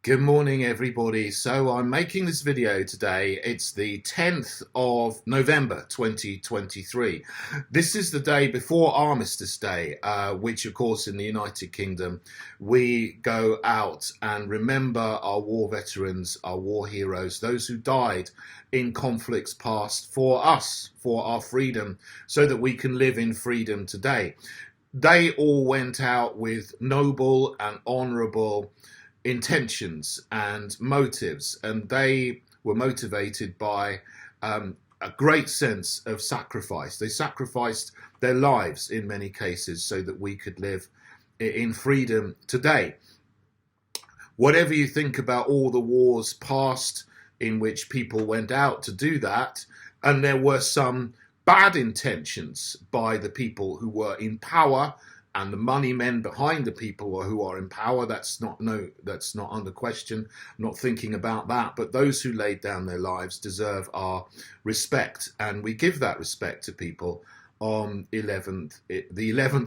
Good morning, everybody. So I'm making this video today. It's the 10th of November 2023. This is the day before Armistice Day, which of course in the United Kingdom we go out and remember our war veterans, our war heroes, those who died in conflicts past for us, for our freedom, so that we can live in freedom today. They all went out with noble and honourable intentions and motives, and they were motivated by a great sense of sacrifice. They sacrificed their lives in many cases so that we could live in freedom today. Whatever you think about all the wars past in which people went out to do that, and there were some bad intentions by the people who were in power and the money men behind the people who are in power, that's not under question. I'm not thinking about that, but those who laid down their lives deserve our respect, and we give that respect to people on the 11th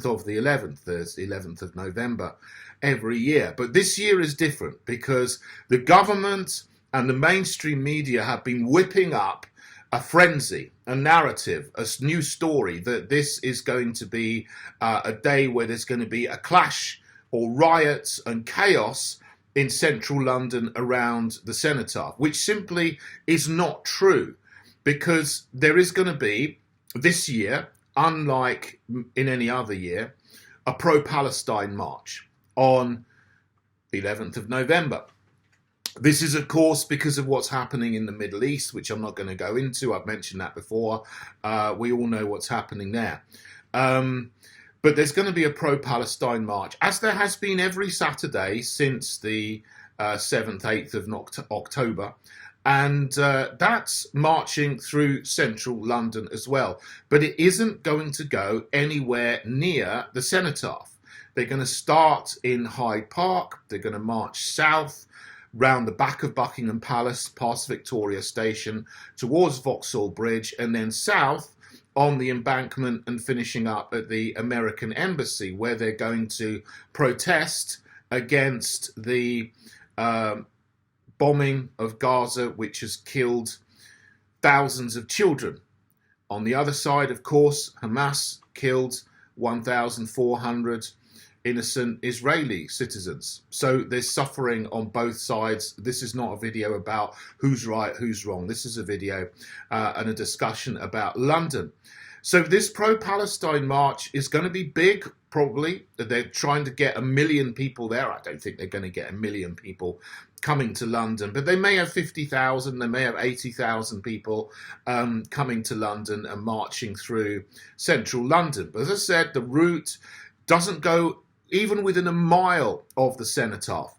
of the 11th, there's the 11th of November every year. But this year is different because the government and the mainstream media have been whipping up a frenzy, a narrative, a new story that this is going to be a day where there's going to be a clash or riots and chaos in central London around the Cenotaph, which simply is not true, because there is going to be this year, unlike in any other year, a pro-Palestine march on the 11th of November. This is, of course, because of what's happening in the Middle East, which I'm not going to go into. I've mentioned that before. We all know what's happening there. But there's going to be a pro-Palestine march, as there has been every Saturday since the 7th, 8th of October. And that's marching through central London as well. But it isn't going to go anywhere near the Cenotaph. They're going to start in Hyde Park. They're going to march south round the back of Buckingham Palace, past Victoria Station, towards Vauxhall Bridge, and then south on the embankment and finishing up at the American Embassy, where they're going to protest against the bombing of Gaza, which has killed thousands of children. On the other side, of course, Hamas killed 1,400 innocent Israeli citizens. So there's suffering on both sides. This is not a video about who's right, who's wrong. This is a video and a discussion about London. So this pro-Palestine march is going to be big, probably. They're trying to get 1 million people there. I don't think they're going to get 1 million people coming to London, but they may have 50,000, they may have 80,000 people coming to London and marching through central London. But as I said, the route doesn't go even within a mile of the Cenotaph.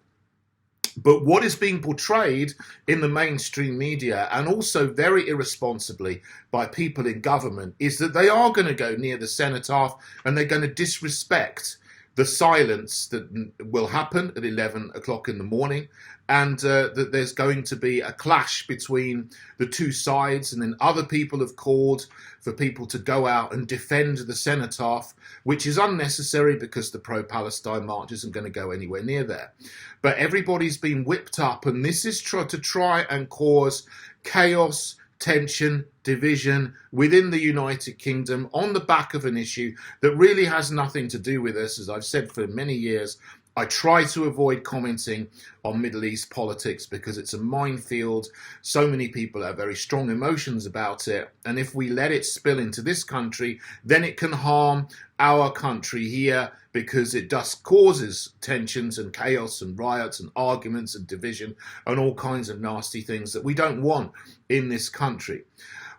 But what is being portrayed in the mainstream media, and also very irresponsibly by people in government, is that they are going to go near the Cenotaph and they're going to disrespect the silence that will happen at 11 o'clock in the morning, and that there's going to be a clash between the two sides. And then other people have called for people to go out and defend the Cenotaph, which is unnecessary because the pro-Palestine march isn't going to go anywhere near there. But everybody's been whipped up, and this is to try and cause chaos, tension, division within the United Kingdom on the back of an issue that really has nothing to do with us. As I've said for many years, I try to avoid commenting on Middle East politics because it's a minefield. So many people have very strong emotions about it. And if we let it spill into this country, then it can harm our country here, because it just causes tensions and chaos and riots and arguments and division and all kinds of nasty things that we don't want in this country.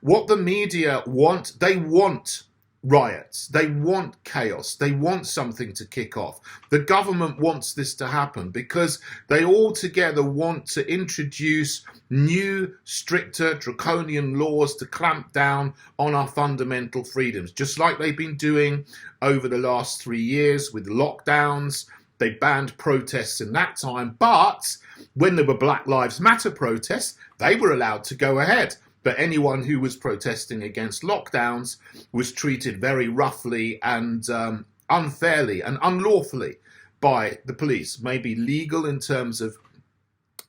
What the media want, they want riots, they want chaos, they want something to kick off. The government wants this to happen because they all together want to introduce new, stricter, draconian laws to clamp down on our fundamental freedoms, just like they've been doing over the last 3 years with lockdowns. They banned protests in that time, but when there were Black Lives Matter protests, they were allowed to go ahead. But anyone who was protesting against lockdowns was treated very roughly and unfairly and unlawfully by the police. Maybe legal in terms of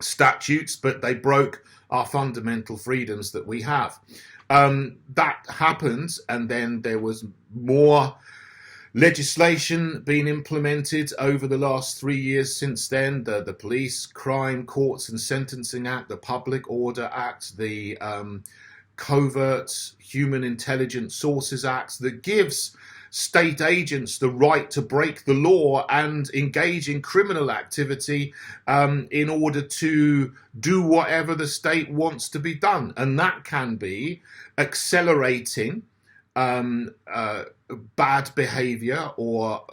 statutes, but they broke our fundamental freedoms that we have. That happened, and then there was more legislation being implemented over the last 3 years since then. The Police, Crime, Courts and Sentencing Act, the Public Order Act, the Covert Human Intelligence Sources Act, that gives state agents the right to break the law and engage in criminal activity in order to do whatever the state wants to be done. And that can be accelerating bad behavior, or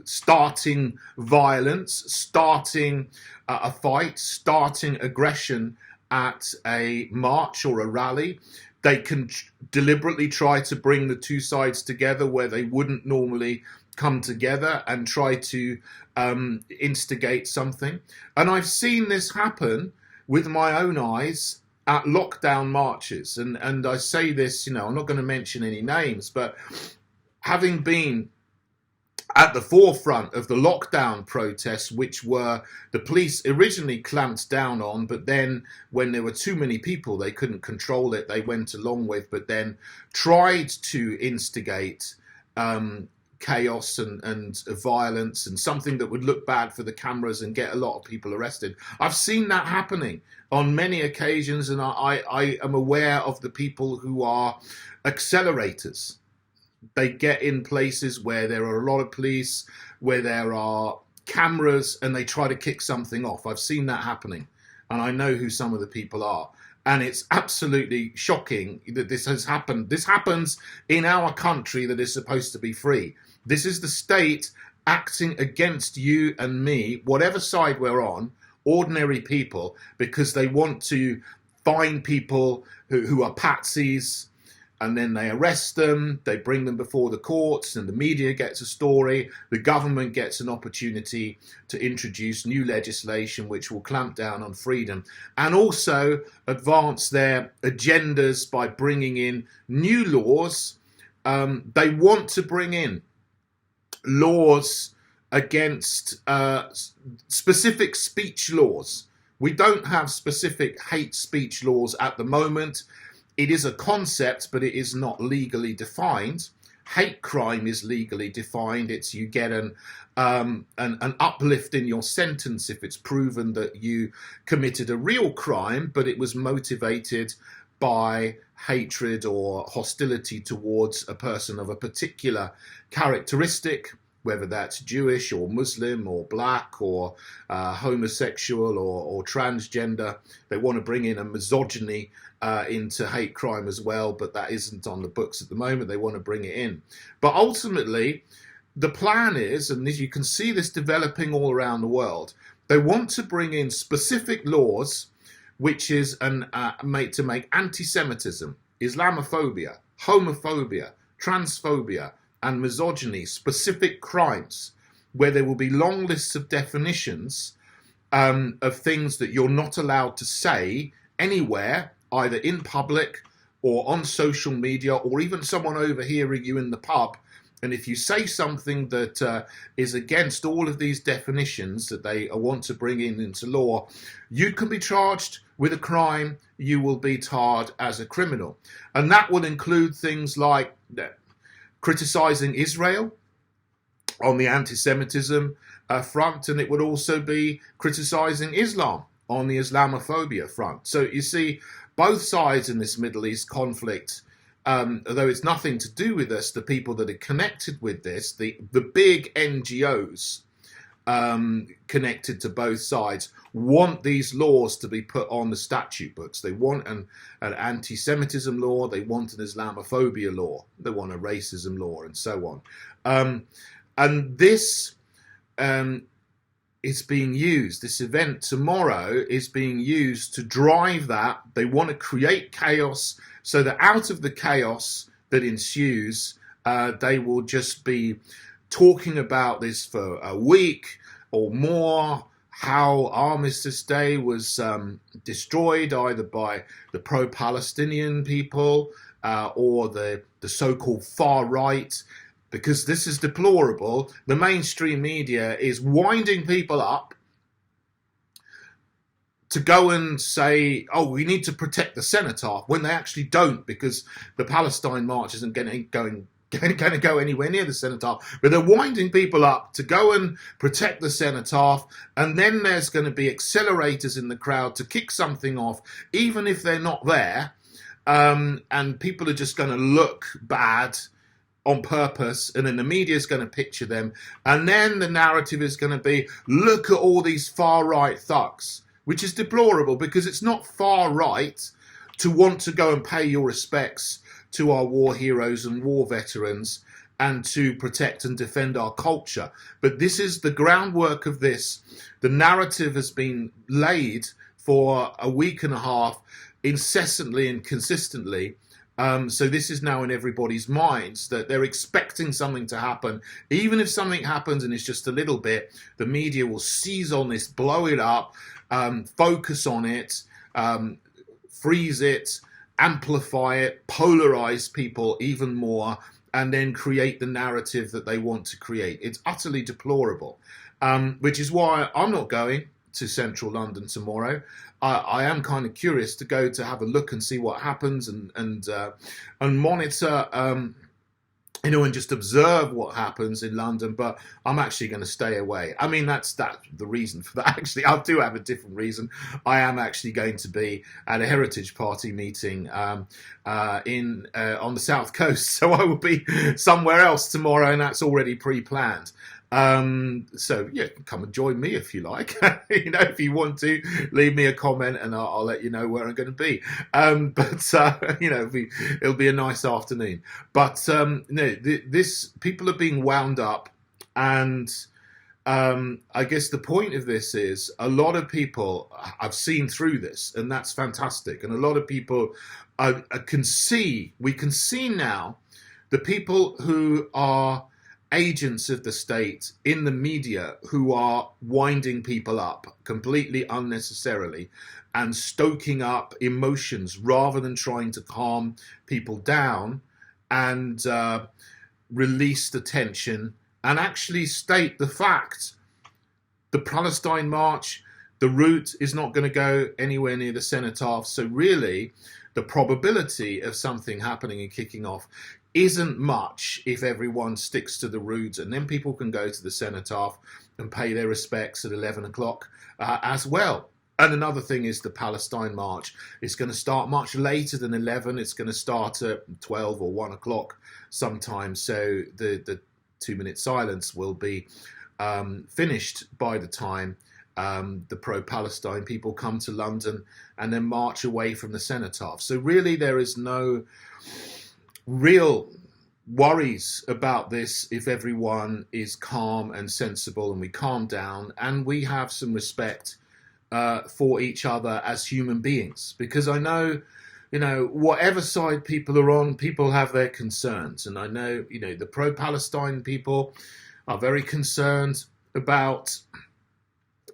starting violence, starting a fight, starting aggression at a march or a rally. They can deliberately try to bring the two sides together where they wouldn't normally come together and try to instigate something. And I've seen this happen with my own eyes at lockdown marches. And I say this, I'm not going to mention any names, but having been at the forefront of the lockdown protests, which were the police originally clamped down on, but then when there were too many people, they couldn't control it, they went along with, but then tried to instigate chaos and violence and something that would look bad for the cameras and get a lot of people arrested. I've seen that happening on many occasions, and I am aware of the people who are accelerators. They get in places where there are a lot of police, where there are cameras, and they try to kick something off. I've seen that happening, and I know who some of the people are. And it's absolutely shocking that this has happened. This happens in our country that is supposed to be free. This is the state acting against you and me, whatever side we're on, ordinary people, because they want to find people who are patsies, and then they arrest them, they bring them before the courts, and the media gets a story, the government gets an opportunity to introduce new legislation which will clamp down on freedom, and also advance their agendas by bringing in new laws. They want to bring in laws against specific speech laws. We don't have specific hate speech laws at the moment. It is a concept, but it is not legally defined. Hate crime is legally defined. It's you get an uplift in your sentence if it's proven that you committed a real crime, but it was motivated by hatred or hostility towards a person of a particular characteristic, whether that's Jewish or Muslim or black or homosexual or transgender. They want to bring in a misogyny into hate crime as well, but that isn't on the books at the moment. They want to bring it in. But ultimately, the plan is, and you can see this developing all around the world, they want to bring in specific laws which is to make anti-Semitism, Islamophobia, homophobia, transphobia, and misogyny specific crimes, where there will be long lists of definitions of things that you're not allowed to say anywhere, either in public or on social media, or even someone overhearing you in the pub. And if you say something that is against all of these definitions that they want to bring in into law, you can be charged with a crime. You will be tarred as a criminal. And that will include things like criticizing Israel on the anti-Semitism front, and it would also be criticizing Islam on the Islamophobia front. So you see, both sides in this Middle East conflict, although it's nothing to do with us, the people that are connected with this, the big NGOs connected to both sides, want these laws to be put on the statute books. They want an anti-Semitism law, they want an Islamophobia law, they want a racism law, and so on. And this is being used, this event tomorrow is being used to drive that. They want to create chaos so that out of the chaos that ensues, they will just be talking about this for a week or more, how Armistice Day was destroyed either by the pro-Palestinian people or the so-called far right, because this is deplorable. The mainstream media is winding people up, to go and say, oh, we need to protect the Cenotaph, when they actually don't, because the Palestine March isn't going to go anywhere near the Cenotaph. But they're winding people up to go and protect the Cenotaph, and then there's going to be accelerators in the crowd to kick something off, even if they're not there, and people are just going to look bad on purpose, and then the media is going to picture them, and then the narrative is going to be, look at all these far-right thugs, which is deplorable, because it's not far right to want to go and pay your respects to our war heroes and war veterans and to protect and defend our culture. But this is the groundwork of this. The narrative has been laid for a week and a half, incessantly and consistently. So this is now in everybody's minds, that they're expecting something to happen. Even if something happens and it's just a little bit, the media will seize on this, blow it up, focus on it, freeze it, amplify it, polarize people even more, and then create the narrative that they want to create. It's utterly deplorable, which is why I'm not going to central London tomorrow. I am kind of curious to go to have a look and see what happens, and monitor, and just observe what happens in London. But I'm actually going to stay away. I mean, that's the reason for that. Actually, I do have a different reason. I am actually going to be at a Heritage Party meeting on the South Coast, so I will be somewhere else tomorrow, and that's already pre-planned. So yeah, come and join me if you like. If you want to, leave me a comment and I'll let you know where I'm going to be. It'll be a nice afternoon. But people are being wound up, and I guess the point of this is, a lot of people I've seen through this, and that's fantastic. And a lot of people we can see now the people who are agents of the state in the media, who are winding people up completely unnecessarily and stoking up emotions rather than trying to calm people down and release the tension and actually state the fact. The Palestine March, the route is not going to go anywhere near the Cenotaph, so really the probability of something happening and kicking off isn't much if everyone sticks to the route, and then people can go to the Cenotaph and pay their respects at 11 o'clock as well. And another thing is the Palestine March is going to start much later than 11. It's going to start at 12 or 1 o'clock sometimes, so the 2-minute silence will be finished by the time the pro-Palestine people come to London and then march away from the Cenotaph. So really there is no real worries about this if everyone is calm and sensible, and we calm down and we have some respect for each other as human beings. Because I know, whatever side people are on, people have their concerns. And I know, the pro-Palestine people are very concerned about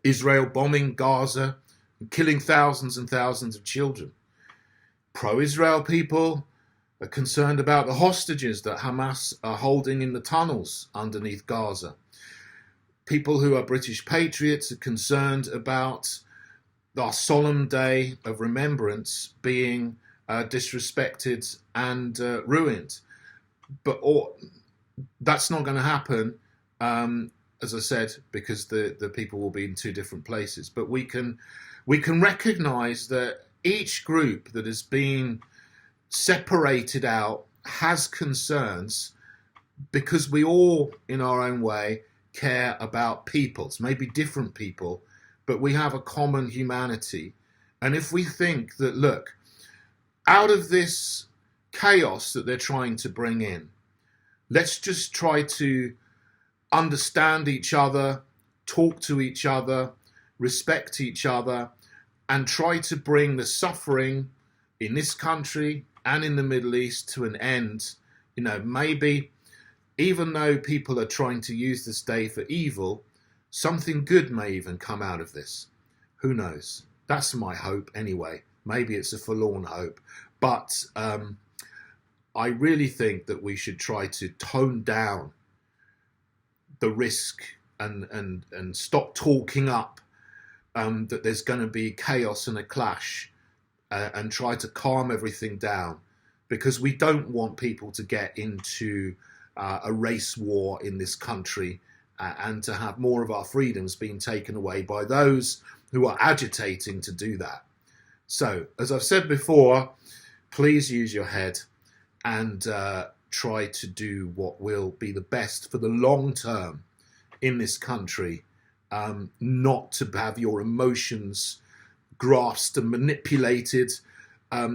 Israel bombing Gaza and killing thousands and thousands of children. Pro-Israel people are concerned about the hostages that Hamas are holding in the tunnels underneath Gaza. People who are British patriots are concerned about our solemn day of remembrance being disrespected and ruined. But that's not going to happen, as I said, because the people will be in two different places. But we can recognise that each group that has been separated out has concerns, because we all, in our own way, care about peoples, maybe different people, but we have a common humanity. And if we think that, look, out of this chaos that they're trying to bring in, let's just try to understand each other, talk to each other, respect each other, and try to bring the suffering in this country and in the Middle East to an end. Maybe even though people are trying to use this day for evil, something good may even come out of this. Who knows? That's my hope anyway. Maybe it's a forlorn hope. But I really think that we should try to tone down the risk and stop talking up that there's going to be chaos and a clash, and try to calm everything down, because we don't want people to get into a race war in this country, and to have more of our freedoms being taken away by those who are agitating to do that. So, as I've said before, please use your head and try to do what will be the best for the long term in this country, not to have your emotions grasped and manipulated,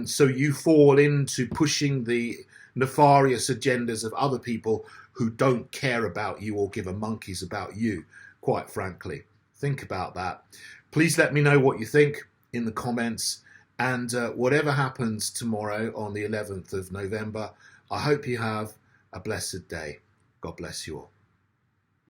so you fall into pushing the nefarious agendas of other people who don't care about you or give a monkey's about you, quite frankly. Think about that. Please let me know what you think in the comments, and whatever happens tomorrow on the 11th of November, I hope you have a blessed day. God bless you all.